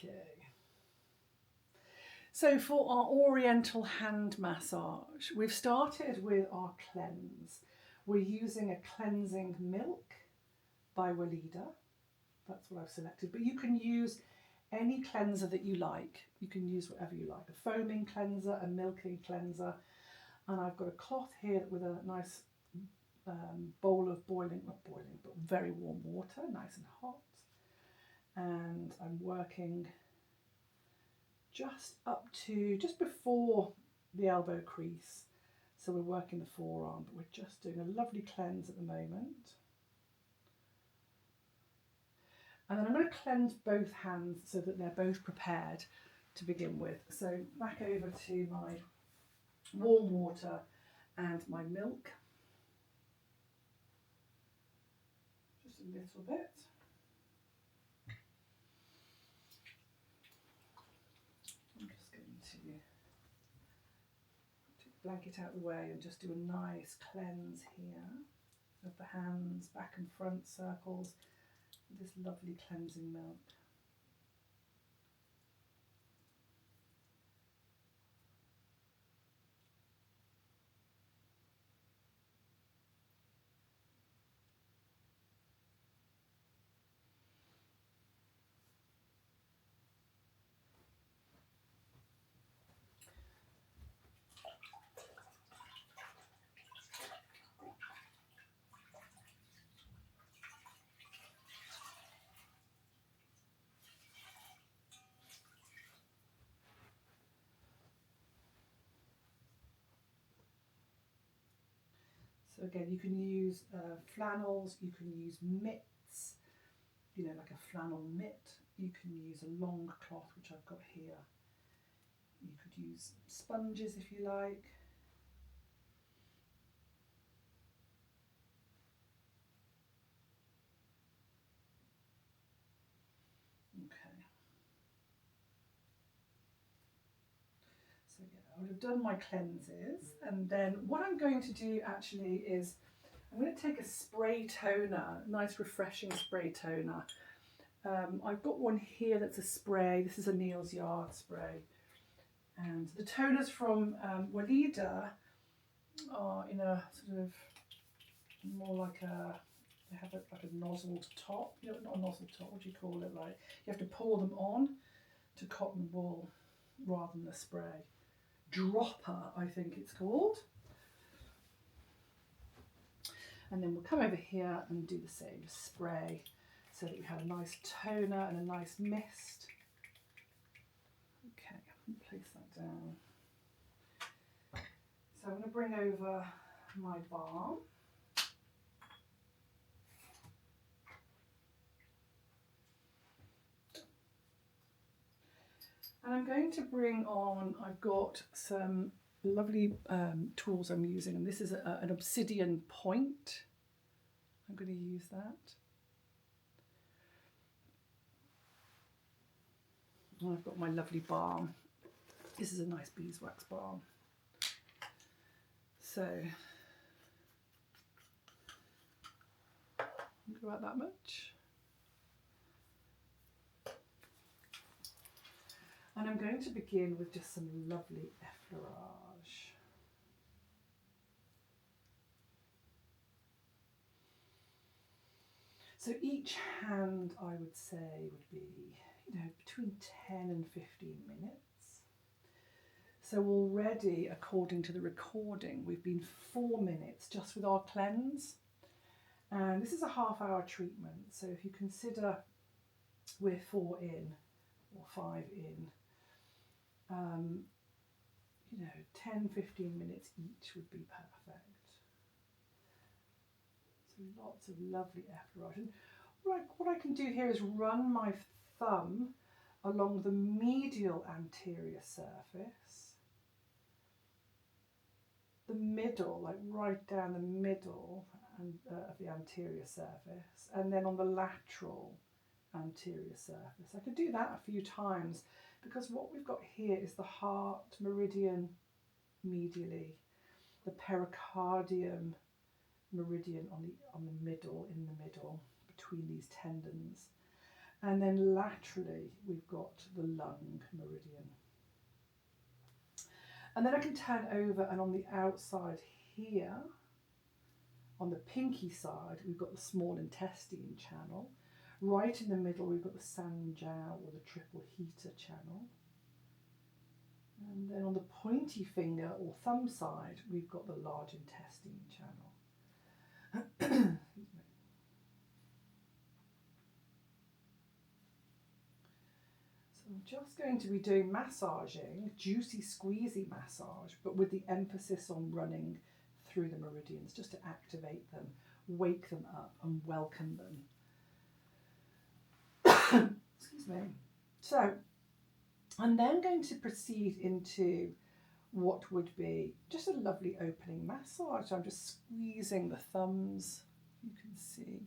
Okay. So for our Oriental hand massage, we've started with our cleanse. We're using a cleansing milk by Walida. That's what I've selected. But you can use any cleanser that you like. You can use whatever you like. A foaming cleanser, a milking cleanser. And I've got a cloth here with a nice bowl of not boiling, but very warm water, nice and hot. And I'm working just before the elbow crease. So we're working the forearm, but we're just doing a lovely cleanse at the moment. And then I'm going to cleanse both hands so that they're both prepared to begin with. So back over to my warm water and my milk. Just a little bit. I'm just going to take the blanket out of the way and just do a nice cleanse here of the hands, back and front circles, with this lovely cleansing milk. So again, you can use flannels, you can use mitts, like a flannel mitt. You can use a long cloth, which I've got here. You could use sponges if you like. Okay. So yeah, I would have done my cleanses, and then what I'm going to do actually is I'm going to take a spray toner, a nice refreshing spray toner. I've got one here that's a spray. This is a Neal's Yard spray. And the toners from Walida are in a sort of more like they have like a nozzled top. Not a nozzled top, what do you call it? Like you have to pour them on to cotton wool rather than a spray. Dropper, I think it's called. And then we'll come over here and do the same spray so that we have a nice toner and a nice mist. Okay, place that down. So I'm going to bring over my balm. And I'm going to bring on, I've got some lovely tools I'm using, and this is an obsidian point. I'm going to use that. And I've got my lovely balm. This is a nice beeswax balm. So, about that much. And I'm going to begin with just some lovely effleurage. So each hand, I would say, would be, between 10 and 15 minutes. So already, according to the recording, we've been 4 minutes just with our cleanse. And this is a half-hour treatment. So if you consider we're 4 in or 5 in, 10, 15 minutes each would be perfect. So lots of lovely effleurage. And what I can do here is run my thumb along the medial anterior surface, the middle, like right down the middle of the anterior surface, and then on the lateral anterior surface. I could do that a few times because what we've got here is the heart meridian medially, the pericardium meridian on the middle, in the middle, between these tendons. And then laterally, we've got the lung meridian. And then I can turn over, and on the outside here, on the pinky side, we've got the small intestine channel. Right in the middle, we've got the Sanjiao, or the triple heater channel. And then on the pointy finger or thumb side, we've got the large intestine channel. I'm just going to be doing massaging, juicy squeezy massage, but with the emphasis on running through the meridians, just to activate them, wake them up and welcome them. Excuse me. So I'm then going to proceed into what would be just a lovely opening massage. I'm just squeezing the thumbs. You can see.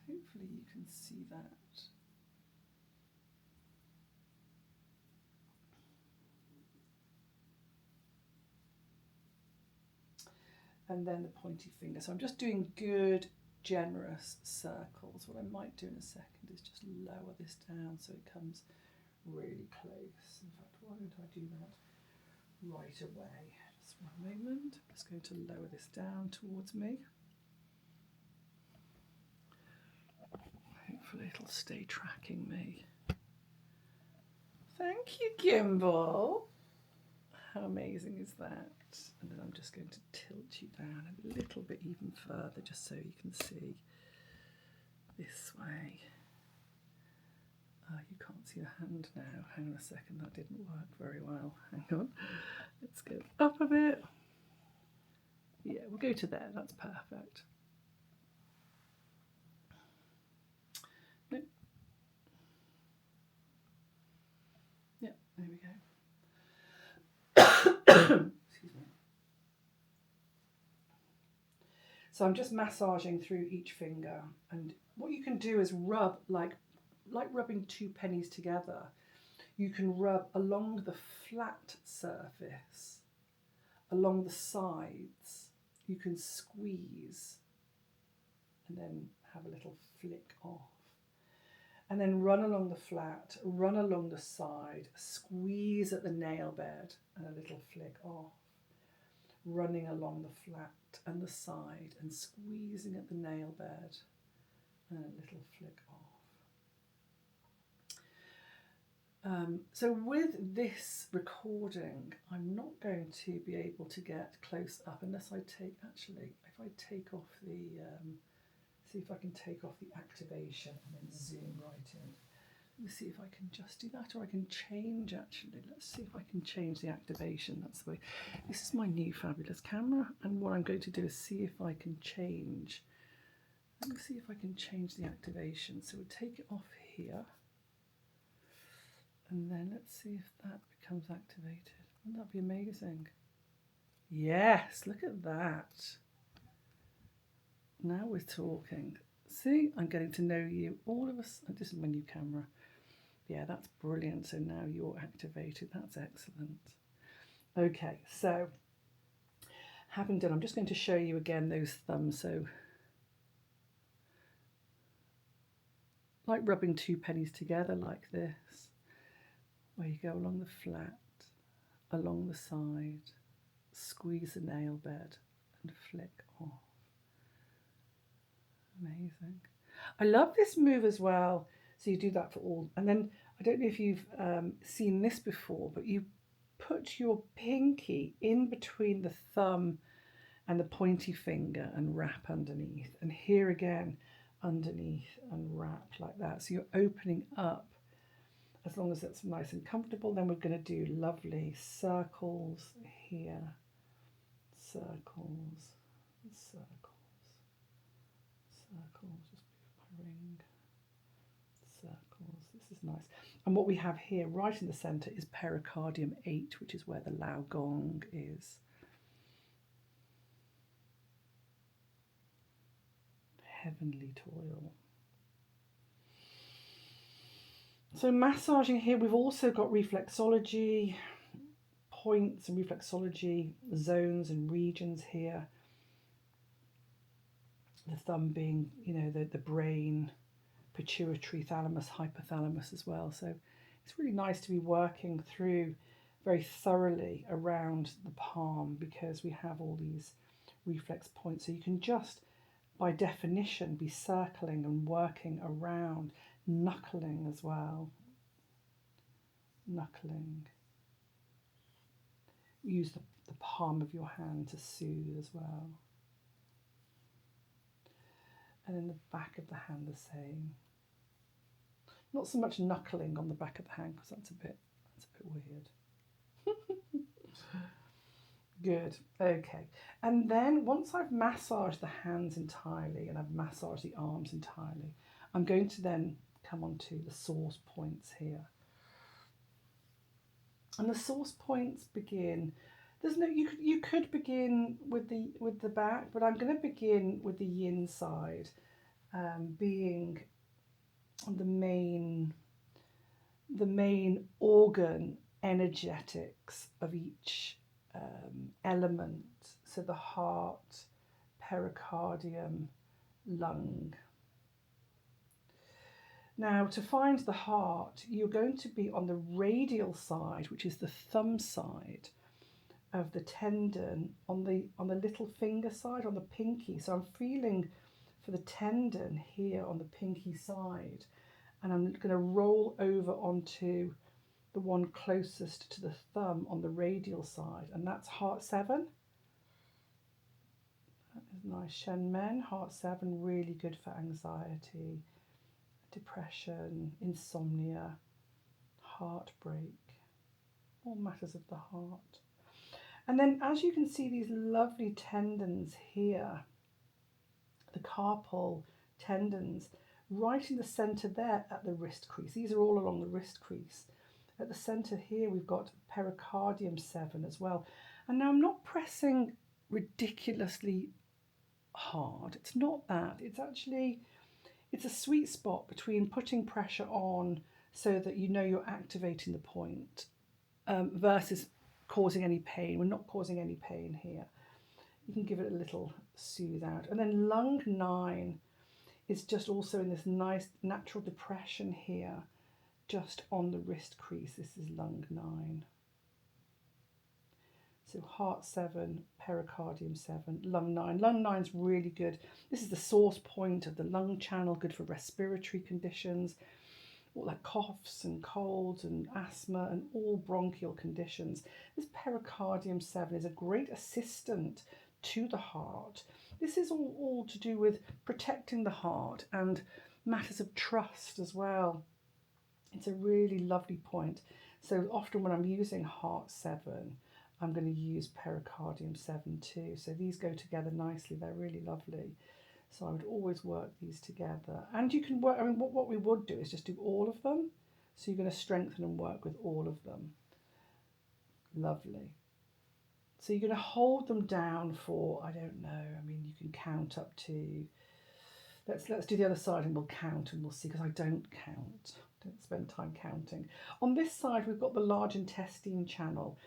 Hopefully you can see that. And then the pointy finger. So I'm just doing good, generous circles. What I might do in a second is just lower this down so it comes really close. In fact, why don't I do that right away? Just one moment. I'm just going to lower this down towards me. Hopefully it'll stay tracking me. Thank you, Gimbal. How amazing is that? And then I'm just going to tilt you down a little bit even further, just so you can see this way. You can't see the hand now. Hang on a second, that didn't work very well. Hang on. Let's go up a bit. Yeah, we'll go to there. That's perfect. Nope. Yeah, there we go. Excuse me. So I'm just massaging through each finger, and what you can do is rub like rubbing two pennies together. You can rub along the flat surface, along the sides. You can squeeze and then have a little flick off. And then run along the flat, run along the side, squeeze at the nail bed and a little flick off. Running along the flat and the side and squeezing at the nail bed and a little flick off. So with this recording, I'm not going to be able to get close up unless I take, actually, if I take off the, see if I can take off the activation and then zoom right in. Let me see if I can just do that, or I can change, actually. Let's see if I can change the activation. That's the way. This is my new fabulous camera, and what I'm going to do is see if I can change. Let me see if I can change the activation. So we'll take it off here. And then let's see if that becomes activated. Wouldn't that be amazing? Yes, look at that. Now we're talking. See, I'm getting to know you. All of us. This is my new camera. Yeah, that's brilliant. So now you're activated. That's excellent. Okay, so having done, I'm just going to show you again those thumbs. So like rubbing two pennies together like this, where you go along the flat, along the side, squeeze the nail bed and flick off. Amazing. I love this move as well. So you do that for all. And then, I don't know if you've seen this before, but you put your pinky in between the thumb and the pointy finger and wrap underneath. And here again, underneath and wrap like that. So you're opening up. As long as it's nice and comfortable, then we're going to do lovely circles here. Circles, circles, circles, just move my ring. Circles, this is nice. And what we have here, right in the centre, is pericardium 8, which is where the Lao Gong is. Heavenly toil. So massaging here, we've also got reflexology points and reflexology zones and regions here. The thumb being, you know, the brain pituitary, thalamus, hypothalamus as well. So it's really nice to be working through very thoroughly around the palm, because we have all these reflex points. So you can just, by definition, be circling and working around, knuckling as well. Knuckling. Use the palm of your hand to soothe as well. And then the back of the hand the same. Not so much knuckling on the back of the hand, because that's a bit weird. Good. Okay. And then once I've massaged the hands entirely and I've massaged the arms entirely, I'm going to then come on to the source points here. And the source points begin. You could begin with the back, but I'm going to begin with the yin side, being the main organ energetics of each element. So the heart, pericardium, lung. Now, to find the heart, you're going to be on the radial side, which is the thumb side of the tendon, on the little finger side, on the pinky. So I'm feeling for the tendon here on the pinky side, and I'm going to roll over onto the one closest to the thumb on the radial side, and that's heart 7. That is nice. Shen Men, heart 7, really good for anxiety, depression, insomnia, heartbreak, all matters of the heart. And then, as you can see, these lovely tendons here, the carpal tendons, right in the centre there at the wrist crease. These are all along the wrist crease. At the centre here, we've got pericardium 7 as well. And now I'm not pressing ridiculously hard. It's not that. It's a sweet spot between putting pressure on so that you know you're activating the point versus causing any pain. We're not causing any pain here. You can give it a little soothe out. And then lung 9 is just also in this nice natural depression here, just on the wrist crease. This is lung 9. So heart 7, pericardium 7, lung 9. Lung 9 is really good. This is the source point of the lung channel, good for respiratory conditions, all like coughs and colds and asthma and all bronchial conditions. This pericardium 7 is a great assistant to the heart. This is all to do with protecting the heart and matters of trust as well. It's a really lovely point. So often when I'm using heart 7, I'm going to use pericardium 7 too. So these go together nicely. They're really lovely. So I would always work these together. And you can work, I mean, what we would do is just do all of them. So you're going to strengthen and work with all of them. Lovely. So you're going to hold them down for, I don't know, I mean, you can count up to, let's do the other side and we'll count and we'll see, because I don't count. Don't spend time counting. On this side, we've got the large intestine channel.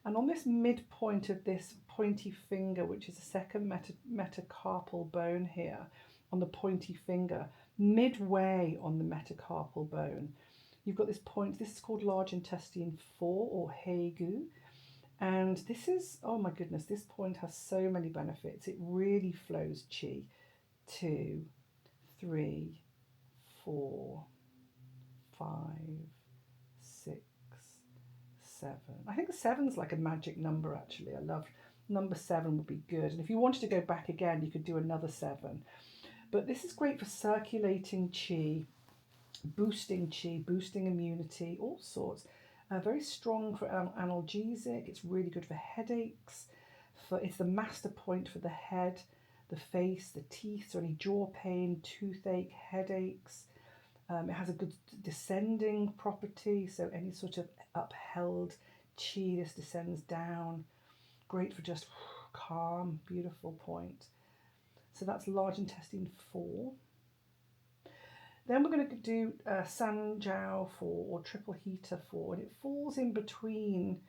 And on this midpoint of this pointy finger, which is the second metacarpal bone here, on the pointy finger, midway on the metacarpal bone, you've got this point. This is called large intestine 4 or Heigu. And this is, oh my goodness, this point has so many benefits. It really flows qi. 2, 3, 4, 5, 6, 7. I think 7's like a magic number, actually. I love number 7 would be good. And if you wanted to go back again, you could do another 7. But this is great for circulating qi, boosting immunity, all sorts. Very strong for analgesic. It's really good for headaches. It's the master point for the head, the face, the teeth, so any jaw pain, toothache, headaches. It has a good descending property, so any sort of upheld chi, this descends down. Great for just calm, beautiful point. So that's large intestine 4. Then we're going to do Sanjiao 4 or triple heater 4, and it falls in between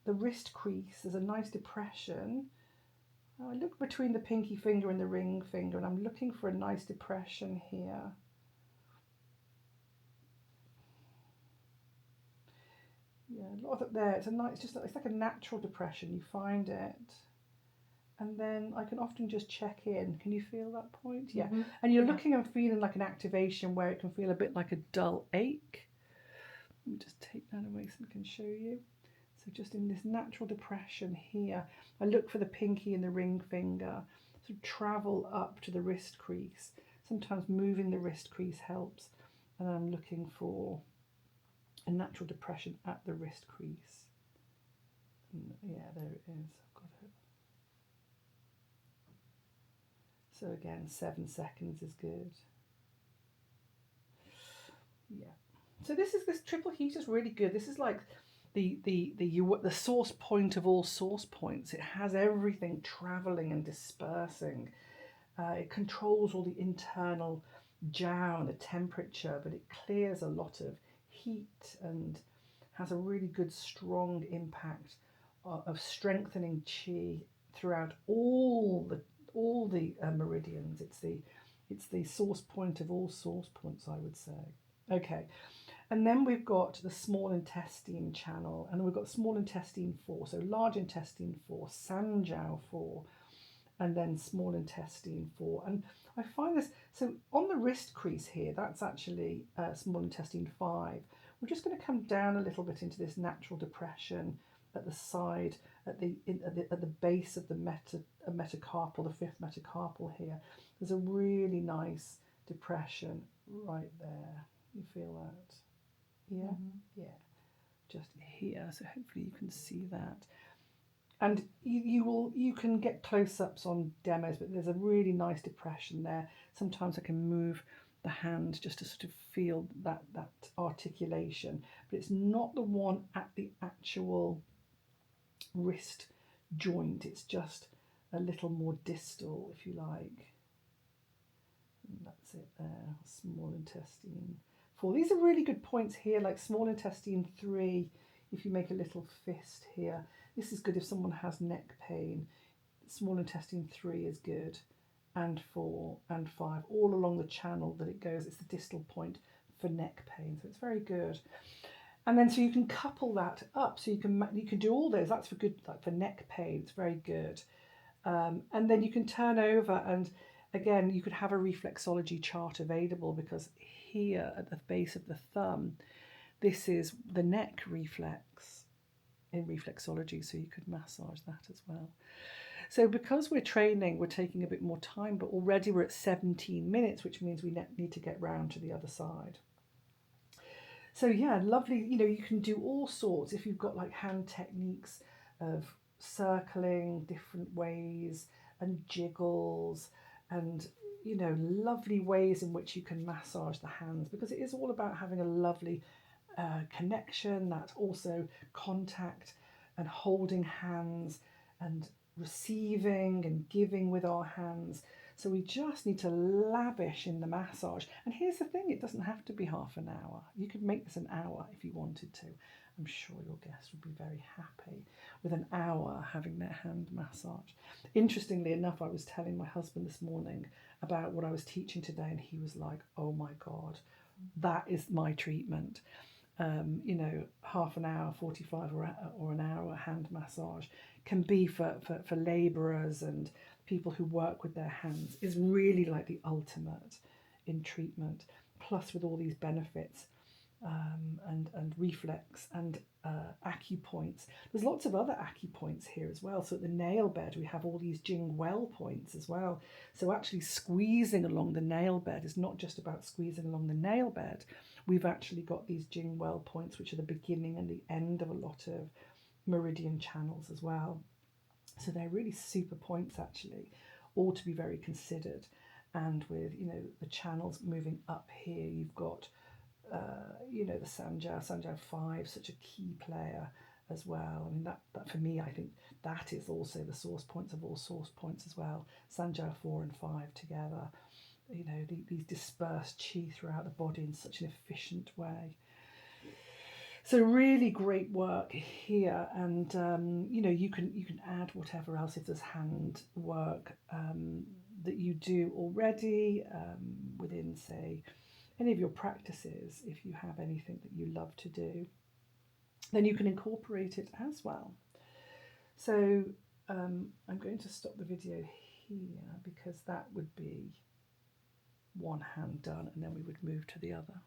the wrist crease. There's a nice depression. I look between the pinky finger and the ring finger, and I'm looking for a nice depression here. a lot of it there. It's a nice, it's like a natural depression. You find it, and then I can often just check in. Can you feel that point? Yeah. And you're looking and feeling like an activation where it can feel a bit like a dull ache. Let me just take that away so I can show you. So just in this natural depression here, I look for the pinky and the ring finger, sort of travel up to the wrist crease. Sometimes moving the wrist crease helps. And I'm looking for a natural depression at the wrist crease. And yeah, there it is. I've got it. So again, 7 seconds is good. Yeah. So this triple heat is really good. This is like the source point of all source points. It has everything traveling and dispersing. It controls all the internal jiao and the temperature, but it clears a lot of heat and has a really good strong impact of strengthening qi throughout all the meridians. It's the source point of all source points, I would say. Okay, and then we've got the small intestine channel, and we've got small intestine 4, so large intestine 4, sanjiao 4, and then small intestine 4. And I find this, so on the wrist crease here, that's actually small intestine 5. We're just going to come down a little bit into this natural depression at the side, at the base of the metacarpal, the 5th metacarpal here. There's a really nice depression right there. You feel that? Yeah? Yeah. Just here. So hopefully you can see that. And you can get close-ups on demos, but there's a really nice depression there. Sometimes I can move the hand just to sort of feel that articulation, but it's not the one at the actual wrist joint. It's just a little more distal, if you like. And that's it there. Small intestine 4. These are really good points here, like small intestine 3. If you make a little fist here, this is good if someone has neck pain. Small intestine 3 is good, and 4 and 5, all along the channel that it goes. It's the distal point for neck pain, so it's very good. And then so you can couple that up, so you can do all those. That's for good, like for neck pain. It's very good. And then you can turn over, and again you could have a reflexology chart available, because here at the base of the thumb, this is the neck reflex in reflexology, so you could massage that as well. So because we're training, we're taking a bit more time, but already we're at 17 minutes, which means we need to get round to the other side. So yeah, lovely. You can do all sorts if you've got like hand techniques of circling different ways and jiggles and lovely ways in which you can massage the hands, because it is all about having a lovely connection, that also contact and holding hands and receiving and giving with our hands. So we just need to lavish in the massage. And here's the thing, it doesn't have to be half an hour. You could make this an hour if you wanted to. I'm sure your guests would be very happy with an hour having their hand massage. Interestingly enough, I was telling my husband this morning about what I was teaching today, and he was like, oh my God, that is my treatment. Half an hour, 45 or an hour hand massage can be for labourers and people who work with their hands, is really like the ultimate in treatment, plus with all these benefits and reflex and acupoints. There's lots of other acupoints here as well. So at the nail bed, we have all these Jing well points as well. So actually squeezing along the nail bed is not just about squeezing along the nail bed. We've actually got these Jing well points, which are the beginning and the end of a lot of meridian channels as well. So they're really super points actually, all to be very considered. And with, the channels moving up here, you've got the Sanjiao 5, such a key player as well. I mean, that for me, I think that is also the source points of all source points as well. Sanjiao 4 and 5 together, these dispersed qi throughout the body in such an efficient way. So really great work here, and you can add whatever else if there's hand work that you do already within, say, any of your practices, if you have anything that you love to do. then you can incorporate it as well. So I'm going to stop the video here because that would be one hand done, and then we would move to the other.